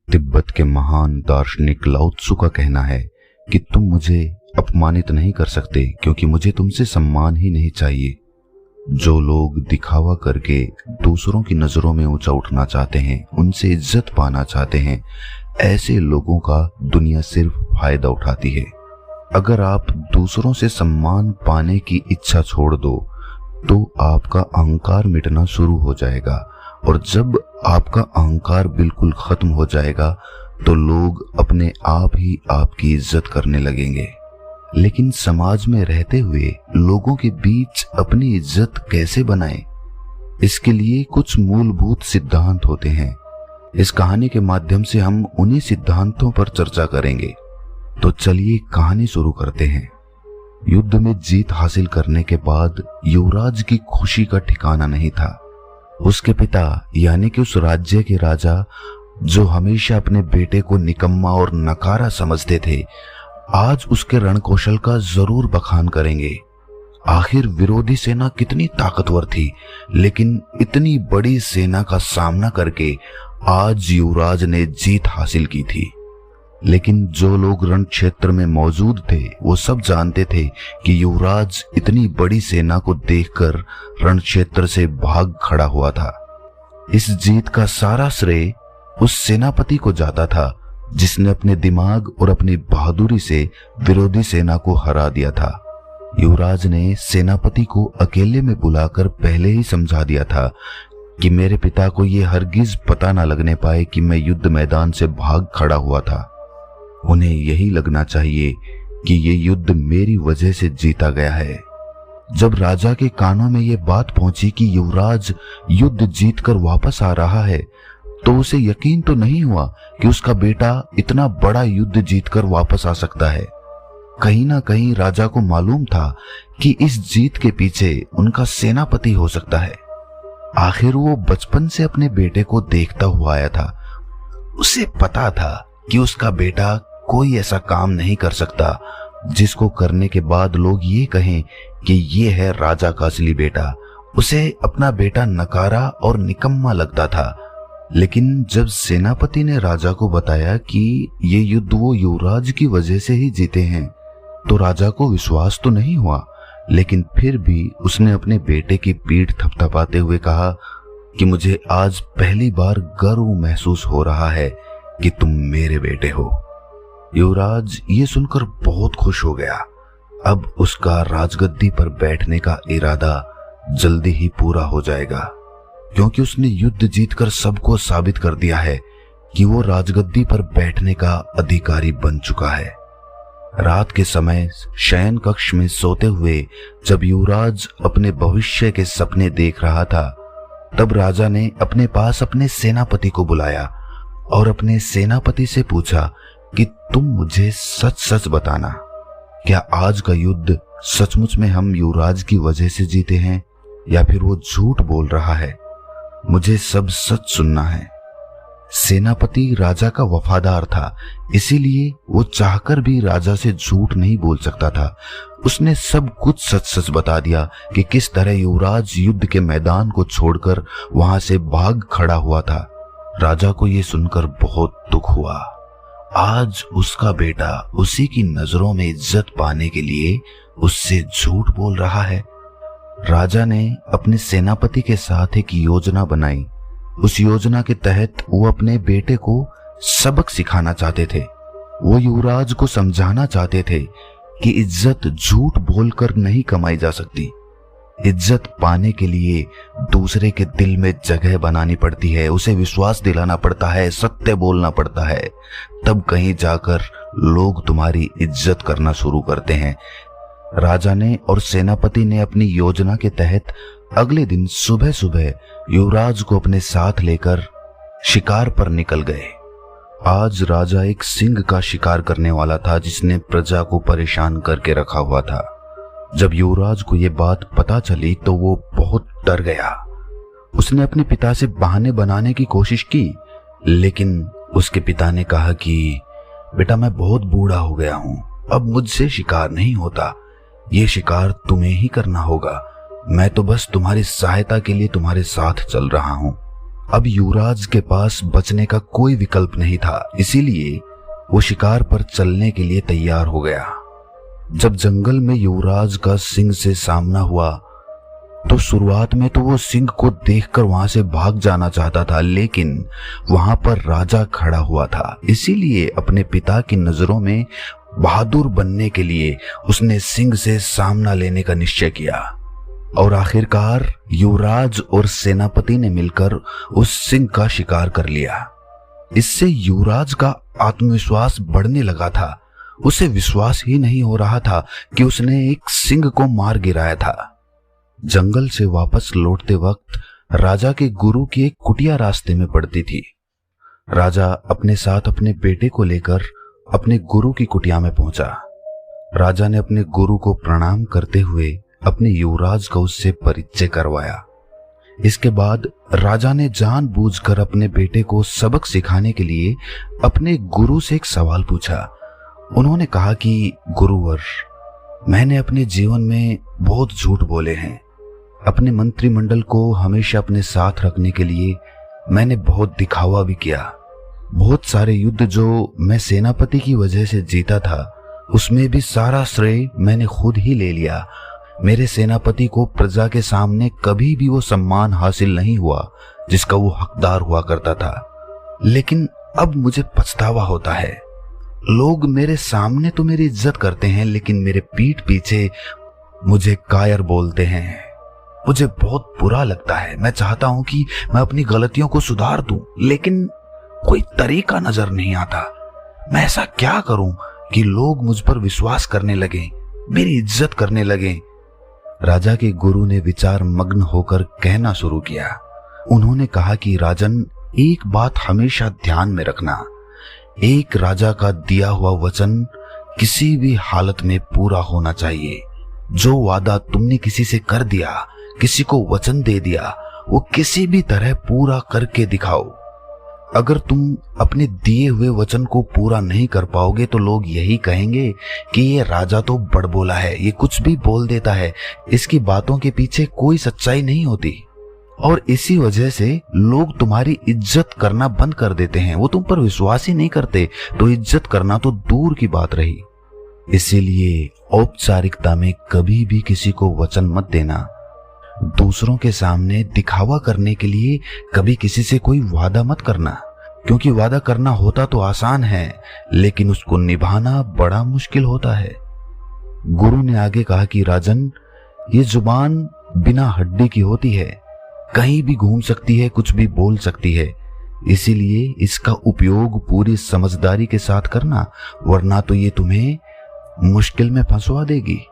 तिब्बत के महान दार्शनिक लाओ त्सु का कहना है कि तुम मुझे अपमानित नहीं कर सकते क्योंकि मुझे तुमसे सम्मान ही नहीं चाहिए। जो लोग दिखावा करके दूसरों की नजरों में ऊंचा उठना चाहते हैं, उनसे इज्जत पाना चाहते हैं, ऐसे लोगों का दुनिया सिर्फ फायदा उठाती है। अगर आप दूसरों से सम्मान पाने की इच्छा छोड़ दो तो आपका अहंकार मिटना शुरू हो जाएगा, और जब आपका अहंकार बिल्कुल खत्म हो जाएगा तो लोग अपने आप ही आपकी इज्जत करने लगेंगे। लेकिन समाज में रहते हुए लोगों के बीच अपनी इज्जत कैसे बनाएं? इसके लिए कुछ मूलभूत सिद्धांत होते हैं। इस कहानी के माध्यम से हम उन्हीं सिद्धांतों पर चर्चा करेंगे। तो चलिए कहानी शुरू करते हैं। युद्ध में जीत हासिल करने के बाद युवराज की खुशी का ठिकाना नहीं था। उसके पिता यानी कि उस राज्य के राजा, जो हमेशा अपने बेटे को निकम्मा और नकारा समझते थे, आज उसके रणकौशल का जरूर बखान करेंगे। आखिर विरोधी सेना कितनी ताकतवर थी, लेकिन इतनी बड़ी सेना का सामना करके आज युवराज ने जीत हासिल की थी। लेकिन जो लोग रण क्षेत्र में मौजूद थे वो सब जानते थे कि युवराज इतनी बड़ी सेना को देखकर रण क्षेत्र से भाग खड़ा हुआ था। इस जीत का सारा श्रेय उस सेनापति को जाता था जिसने अपने दिमाग और अपनी बहादुरी से विरोधी सेना को हरा दिया था। युवराज ने सेनापति को अकेले में बुलाकर पहले ही समझा दिया था कि मेरे पिता को ये हरगिज पता न लगने पाए कि मैं युद्ध मैदान से भाग खड़ा हुआ था। उन्हें यही लगना चाहिए कि ये युद्ध मेरी वजह से जीता गया है। जब राजा के कानों में ये बात पहुंची कि युवराज युद्ध जीतकर वापस आ रहा है, तो उसे यकीन तो नहीं हुआ कि उसका बेटा इतना बड़ा युद्ध जीतकर वापस आ सकता है। कहीं ना कहीं राजा को मालूम था कि इस जीत के पीछे उनका सेनापति हो सकता है। आखिर वो बचपन से अपने बेटे को देखता हुआ आया था। उसे पता था कि उसका बेटा कोई ऐसा काम नहीं कर सकता जिसको करने के बाद लोग ये कहें कि ये है राजा का असली बेटा। उसे अपना बेटा नकारा और निकम्मा लगता था। लेकिन जब सेनापति ने राजा को बताया कि ये युद्ध वो युवराज की वजह से ही जीते हैं, तो राजा को विश्वास तो नहीं हुआ, लेकिन फिर भी उसने अपने बेटे की पीठ थपथपाते हुए कहा कि मुझे आज पहली बार गर्व महसूस हो रहा है कि तुम मेरे बेटे हो। युवराज ये सुनकर बहुत खुश हो गया। अब उसका राजगद्दी पर बैठने का इरादा जल्दी ही पूरा हो जाएगा, क्योंकि उसने युद्ध जीतकर सबको साबित कर दिया है कि वो राजगद्दी पर बैठने का अधिकारी बन चुका है। रात के समय शयन कक्ष में सोते हुए जब युवराज अपने भविष्य के सपने देख रहा था, तब राजा ने अपने पास अपने सेनापति को बुलाया और अपने सेनापति से पूछा कि तुम मुझे सच सच बताना, क्या आज का युद्ध सचमुच में हम युवराज की वजह से जीते हैं या फिर वो झूठ बोल रहा है? मुझे सब सच सुनना है। सेनापति राजा का वफादार था, इसीलिए वो चाहकर भी राजा से झूठ नहीं बोल सकता था। उसने सब कुछ सच सच बता दिया कि किस तरह युवराज युद्ध के मैदान को छोड़कर वहां से भाग खड़ा हुआ था। राजा को ये सुनकर बहुत दुख हुआ। आज उसका बेटा उसी की नजरों में इज्जत पाने के लिए उससे झूठ बोल रहा है। राजा ने अपने सेनापति के साथ एक योजना बनाई। उस योजना के तहत वो अपने बेटे को सबक सिखाना चाहते थे। वो युवराज को समझाना चाहते थे कि इज्जत झूठ बोलकर नहीं कमाई जा सकती। इज्जत पाने के लिए दूसरे के दिल में जगह बनानी पड़ती है, उसे विश्वास दिलाना पड़ता है, सत्य बोलना पड़ता है, तब कहीं जाकर लोग तुम्हारी इज्जत करना शुरू करते हैं। राजा ने और सेनापति ने अपनी योजना के तहत अगले दिन सुबह सुबह युवराज को अपने साथ लेकर शिकार पर निकल गए। आज राजा एक सिंह का शिकार करने वाला था जिसने प्रजा को परेशान करके रखा हुआ था। जब युवराज को यह बात पता चली तो वो बहुत डर गया। उसने अपने पिता से बहाने बनाने की कोशिश की, लेकिन उसके पिता ने कहा कि बेटा मैं बहुत बूढ़ा हो गया हूं, अब मुझसे शिकार नहीं होता, ये शिकार तुम्हें ही करना होगा, मैं तो बस तुम्हारी सहायता के लिए तुम्हारे साथ चल रहा हूं। अब युवराज के पास बचने का कोई विकल्प नहीं था, इसीलिए वो शिकार पर चलने के लिए तैयार हो गया। जब जंगल में युवराज का सिंह से सामना हुआ तो शुरुआत में तो वो सिंह को देखकर वहां से भाग जाना चाहता था, लेकिन वहां पर राजा खड़ा हुआ था, इसीलिए अपने पिता की नजरों में बहादुर बनने के लिए उसने सिंह से सामना लेने का निश्चय किया। और आखिरकार युवराज और सेनापति ने मिलकर उस सिंह का शिकार कर लिया। इससे युवराज का आत्मविश्वास बढ़ने लगा था। उसे विश्वास ही नहीं हो रहा था कि उसने एक सिंह को मार गिराया था। जंगल से वापस लौटते वक्त राजा के गुरु की एक कुटिया रास्ते में पड़ती थी। राजा अपने साथ अपने बेटे को लेकर अपने गुरु की कुटिया में पहुंचा। राजा ने अपने गुरु को प्रणाम करते हुए अपने युवराज का उससे परिचय करवाया। इसके बाद राजा ने जानबूझकर अपने बेटे को सबक सिखाने के लिए अपने गुरु से एक सवाल पूछा। उन्होंने कहा कि गुरुवर, मैंने अपने जीवन में बहुत झूठ बोले हैं। अपने मंत्रिमंडल को हमेशा अपने साथ रखने के लिए मैंने बहुत दिखावा भी किया। बहुत सारे युद्ध जो मैं सेनापति की वजह से जीता था, उसमें भी सारा श्रेय मैंने खुद ही ले लिया। मेरे सेनापति को प्रजा के सामने कभी भी वो सम्मान हासिल नहीं हुआ जिसका वो हकदार हुआ करता था। लेकिन अब मुझे पछतावा होता है। लोग मेरे सामने तो मेरी इज्जत करते हैं, लेकिन मेरे पीठ पीछे मुझे कायर बोलते हैं। मुझे बहुत बुरा लगता है। मैं चाहता हूं कि मैं अपनी गलतियों को सुधार दूं, लेकिन कोई तरीका नजर नहीं आता। मैं ऐसा क्या करूं कि लोग मुझ पर विश्वास करने लगे, मेरी इज्जत करने लगे। राजा के गुरु ने विचार मग्न होकर कहना शुरू किया। उन्होंने कहा कि राजन, एक बात हमेशा ध्यान में रखना। एक राजा का दिया हुआ वचन किसी भी हालत में पूरा होना चाहिए। जो वादा तुमने किसी से कर दिया, किसी को वचन दे दिया, वो किसी भी तरह पूरा करके दिखाओ। अगर तुम अपने दिए हुए वचन को पूरा नहीं कर पाओगे तो लोग यही कहेंगे कि ये राजा तो बड़बोला है, ये कुछ भी बोल देता है, इसकी बातों के पीछे कोई सच्चाई नहीं होती। और इसी वजह से लोग तुम्हारी इज्जत करना बंद कर देते हैं। वो तुम पर विश्वास ही नहीं करते, तो इज्जत करना तो दूर की बात रही। इसीलिए औपचारिकता में कभी भी किसी को वचन मत देना। दूसरों के सामने दिखावा करने के लिए कभी किसी से कोई वादा मत करना, क्योंकि वादा करना होता तो आसान है, लेकिन उसको निभाना बड़ा मुश्किल होता है। गुरु ने आगे कहा कि राजन, ये जुबान बिना हड्डी की होती है, कहीं भी घूम सकती है, कुछ भी बोल सकती है। इसीलिए इसका उपयोग पूरी समझदारी के साथ करना, वरना तो ये तुम्हें मुश्किल में फंसवा देगी।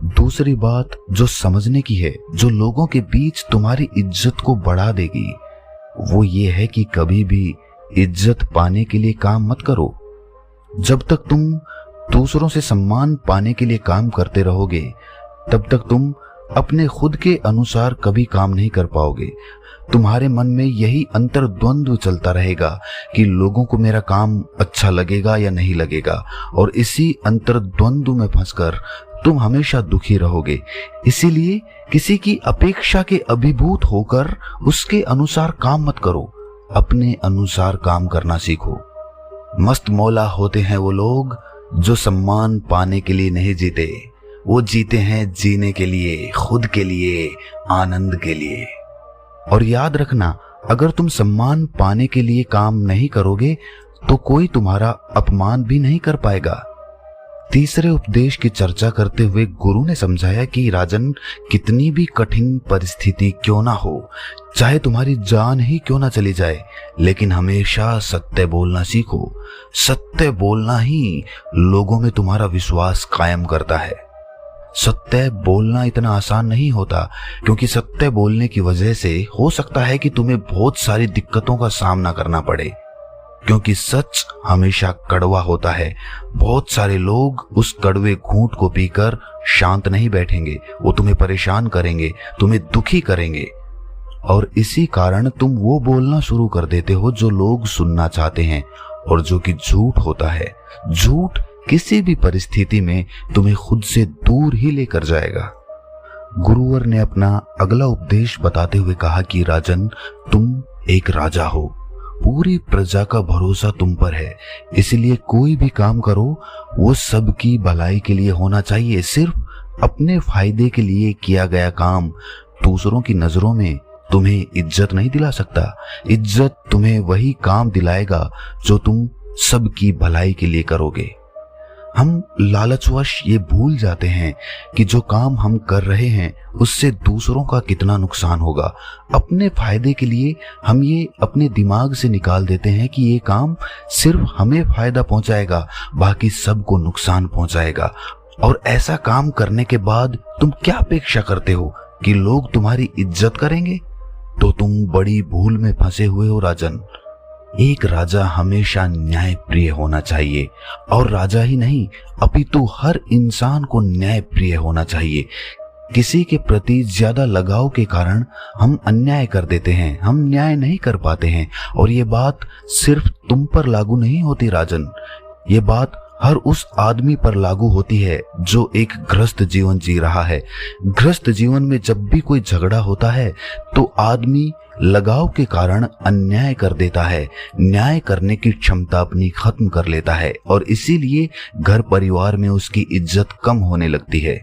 दूसरी बात जो समझने की है, जो लोगों के बीच तुम्हारी इज्जत को बढ़ा देगी, वो ये है कि कभी भी इज्जत पाने के लिए काम मत करो। जब तक तुम दूसरों से सम्मान पाने के लिए काम करते रहोगे, तब तक तुम अपने खुद के अनुसार कभी काम नहीं कर पाओगे। तुम्हारे मन में यही अंतर्द्वंद्व चलता रहेगा कि लोगों को मेरा काम अच्छा लगेगा या नहीं लगेगा, और इसी अंतर्द्वंद्व में फंसकर तुम हमेशा दुखी रहोगे। इसीलिए किसी की अपेक्षा के अभिभूत होकर उसके अनुसार काम मत करो, अपने अनुसार काम करना सीखो। मस्त मौला होते हैं वो लोग जो सम्मान पाने के लिए नहीं जीते, वो जीते हैं जीने के लिए, खुद के लिए, आनंद के लिए। और याद रखना, अगर तुम सम्मान पाने के लिए काम नहीं करोगे तो कोई तुम्हारा अपमान भी नहीं कर पाएगा। तीसरे उपदेश की चर्चा करते हुए गुरु ने समझाया कि राजन, कितनी भी कठिन परिस्थिति क्यों ना हो, चाहे तुम्हारी जान ही क्यों ना चली जाए, लेकिन हमेशा सत्य बोलना सीखो। सत्य बोलना ही लोगों में तुम्हारा विश्वास कायम करता है। सत्य बोलना इतना आसान नहीं होता, क्योंकि सत्य बोलने की वजह से हो सकता है कि तुम्हें बहुत सारी दिक्कतों का सामना करना पड़े, क्योंकि सच हमेशा कड़वा होता है। बहुत सारे लोग उस कड़वे घूंट को पीकर शांत नहीं बैठेंगे, वो तुम्हें परेशान करेंगे, तुम्हें दुखी करेंगे, और इसी कारण तुम वो बोलना शुरू कर देते हो जो लोग सुनना चाहते हैं, और जो कि झूठ होता है। झूठ किसी भी परिस्थिति में तुम्हें खुद से दूर ही लेकर जाएगा। गुरुवर ने अपना अगला उपदेश बताते हुए कहा कि राजन, तुम एक राजा हो, पूरी प्रजा का भरोसा तुम पर है, इसलिए कोई भी काम करो वो सबकी भलाई के लिए होना चाहिए। सिर्फ अपने फायदे के लिए किया गया काम दूसरों की नजरों में तुम्हें इज्जत नहीं दिला सकता। इज्जत तुम्हें वही काम दिलाएगा जो तुम सबकी भलाई के लिए करोगे। हम लालचवश ये भूल जाते हैं कि जो काम हम कर रहे हैं उससे दूसरों का कितना नुकसान होगा। अपने फायदे के लिए हम ये अपने दिमाग से निकाल देते हैं कि ये काम सिर्फ हमें फायदा पहुंचाएगा, बाकी सबको नुकसान पहुंचाएगा। और ऐसा काम करने के बाद तुम क्या अपेक्षा करते हो कि लोग तुम्हारी इज्जत करेंगे? तो तुम बड़ी भूल में फंसे हुए हो राजन। एक राजा हमेशा न्याय प्रिय होना चाहिए, और राजा ही नहीं अपितु हर इंसान को न्याय प्रिय होना चाहिए। किसी के प्रति ज्यादा लगाव के कारण हम अन्याय कर देते हैं, हम न्याय नहीं कर पाते हैं। और ये बात सिर्फ तुम पर लागू नहीं होती राजन, ये बात हर उस आदमी पर लागू होती है जो एक ग्रस्त जीवन जी रहा है। ग्रस्त जीवन में जब भी कोई झगड़ा होता है तो आदमी लगाव के कारण अन्याय कर देता है, न्याय करने की क्षमता अपनी खत्म कर लेता है, और इसीलिए घर परिवार में उसकी इज्जत कम होने लगती है।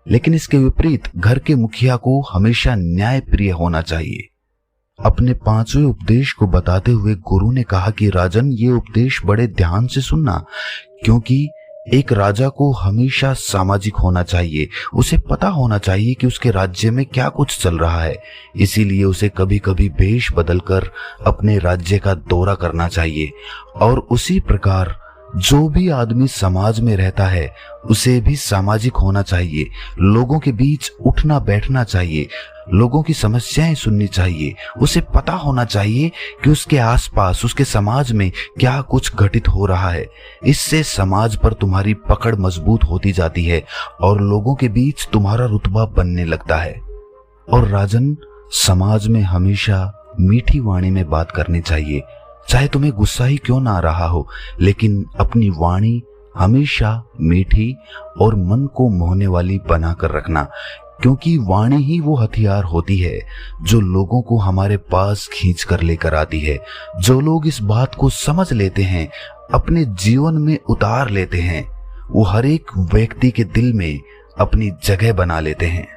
लेकिन इसके विपरीत घर के मुखिया को हमेशा न्याय प्रिय होना चाहिए। अपने 5वें उपदेश को बताते हुए गुरु ने कहा कि राजन, ये उपदेश बड़े ध्यान से सुनना, क्योंकि एक राजा को हमेशा सामाजिक होना चाहिए। उसे पता होना चाहिए कि उसके राज्य में क्या कुछ चल रहा है, इसीलिए उसे कभी कभी भेष बदलकर अपने राज्य का दौरा करना चाहिए। और उसी प्रकार जो भी आदमी समाज में रहता है उसे भी सामाजिक होना चाहिए। लोगों के बीच उठना बैठना चाहिए, लोगों की समस्याएं सुननी चाहिए। उसे पता होना चाहिए कि उसके आसपास, उसके समाज में क्या कुछ घटित हो रहा है। इससे समाज पर तुम्हारी पकड़ मजबूत होती जाती है और लोगों के बीच तुम्हारा रुतबा बनने लगता है। और राजन, समाज में हमेशा मीठी वाणी में बात करनी चाहिए, चाहे तुम्हें गुस्सा ही क्यों ना आ रहा हो, लेकिन अपनी वाणी हमेशा मीठी और मन को मोहने वाली बनाकर रखना, क्योंकि वाणी ही वो हथियार होती है जो लोगों को हमारे पास खींच कर लेकर आती है। जो लोग इस बात को समझ लेते हैं, अपने जीवन में उतार लेते हैं, वो हर एक व्यक्ति के दिल में अपनी जगह बना लेते हैं।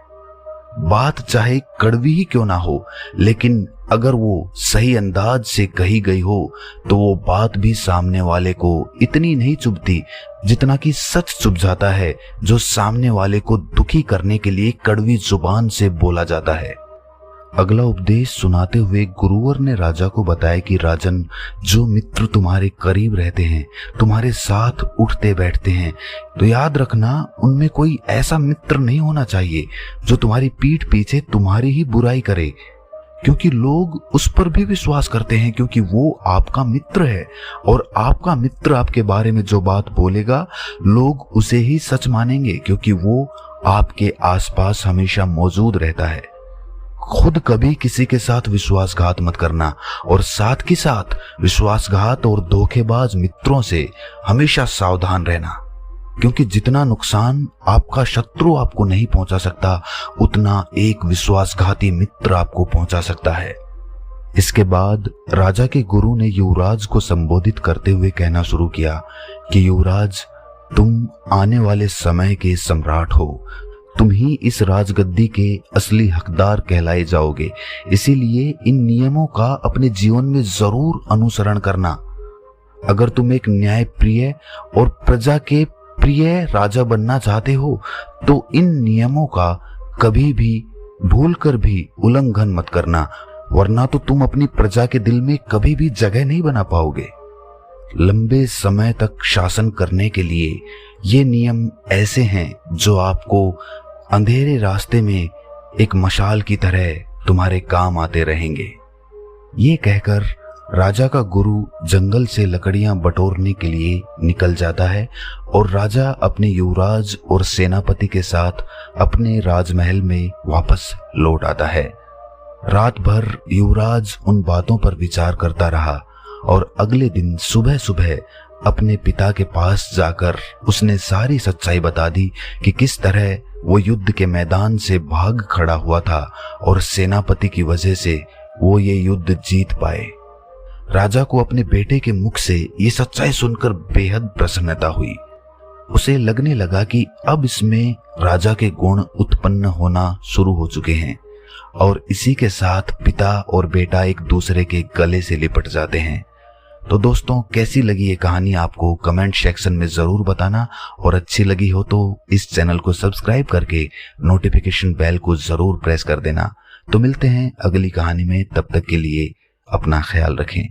बात चाहे कड़वी ही क्यों ना हो, लेकिन अगर वो सही अंदाज से कही गई हो तो वो बात भी सामने वाले को इतनी नहीं चुभती जितना कि सच चुभ जाता है जो सामने वाले को दुखी करने के लिए कड़वी जुबान से बोला जाता है। अगला उपदेश सुनाते हुए गुरुवर ने राजा को बताया कि राजन, जो मित्र तुम्हारे करीब रहते हैं, तुम्हारे साथ उठते बैठते हैं, तो याद रखना उनमें कोई ऐसा मित्र नहीं होना चाहिए जो तुम्हारी पीठ पीछे तुम्हारी ही बुराई करे, क्योंकि लोग उस पर भी विश्वास करते हैं, क्योंकि वो आपका मित्र है। और आपका मित्र आपके बारे में जो बात बोलेगा लोग उसे ही सच मानेंगे, क्योंकि वो आपके आसपास हमेशा मौजूद रहता है। खुद कभी किसी के साथ विश्वासघात मत करना, और साथ ही साथ विश्वासघात और धोखेबाज मित्रों से हमेशा सावधान रहना, क्योंकि जितना नुकसान आपका शत्रु आपको नहीं पहुंचा सकता, उतना एक विश्वासघाती मित्र आपको पहुंचा सकता है। इसके बाद राजा के गुरु ने युवराज को संबोधित करते हुए कहना शुरू किया कि युवराज, तुम आने वाले समय के सम्राट हो, तुम ही इस राजगद्दी के असली हकदार कहलाए जाओगे। इसीलिए इन नियमों का अपने जीवन में जरूर अनुसरण करना। अगर तुम एक न्याय प्रिय और प्रजा के प्रिय राजा बनना चाहते हो तो इन नियमों का कभी भी भूलकर भी उल्लंघन मत करना, वरना तो तुम अपनी प्रजा के दिल में कभी भी जगह नहीं बना पाओगे। लंबे समय तक शासन करने के लिए ये नियम ऐसे हैं जो आपको अंधेरे रास्ते में एक मशाल की तरह तुम्हारे काम आते रहेंगे। ये कहकर राजा का गुरु जंगल से लकड़ियां बटोरने के लिए निकल जाता है और राजा अपने युवराज और सेनापति के साथ अपने राजमहल में वापस लौट आता है। रात भर युवराज उन बातों पर विचार करता रहा और अगले दिन सुबह सुबह अपने पिता के पास जाकर उसने सारी सच्चाई बता दी कि किस तरह वो युद्ध के मैदान से भाग खड़ा हुआ था और सेनापति की वजह से वो ये युद्ध जीत पाए। राजा को अपने बेटे के मुख से ये सच्चाई सुनकर बेहद प्रसन्नता हुई। उसे लगने लगा कि अब इसमें राजा के गुण उत्पन्न होना शुरू हो चुके हैं और इसी के साथ पिता और बेटा एक दूसरे के गले से लिपट जाते हैं। तो दोस्तों, कैसी लगी ये कहानी आपको कमेंट सेक्शन में जरूर बताना, और अच्छी लगी हो तो इस चैनल को सब्सक्राइब करके नोटिफिकेशन बेल को जरूर प्रेस कर देना। तो मिलते हैं अगली कहानी में, तब तक के लिए अपना ख्याल रखें।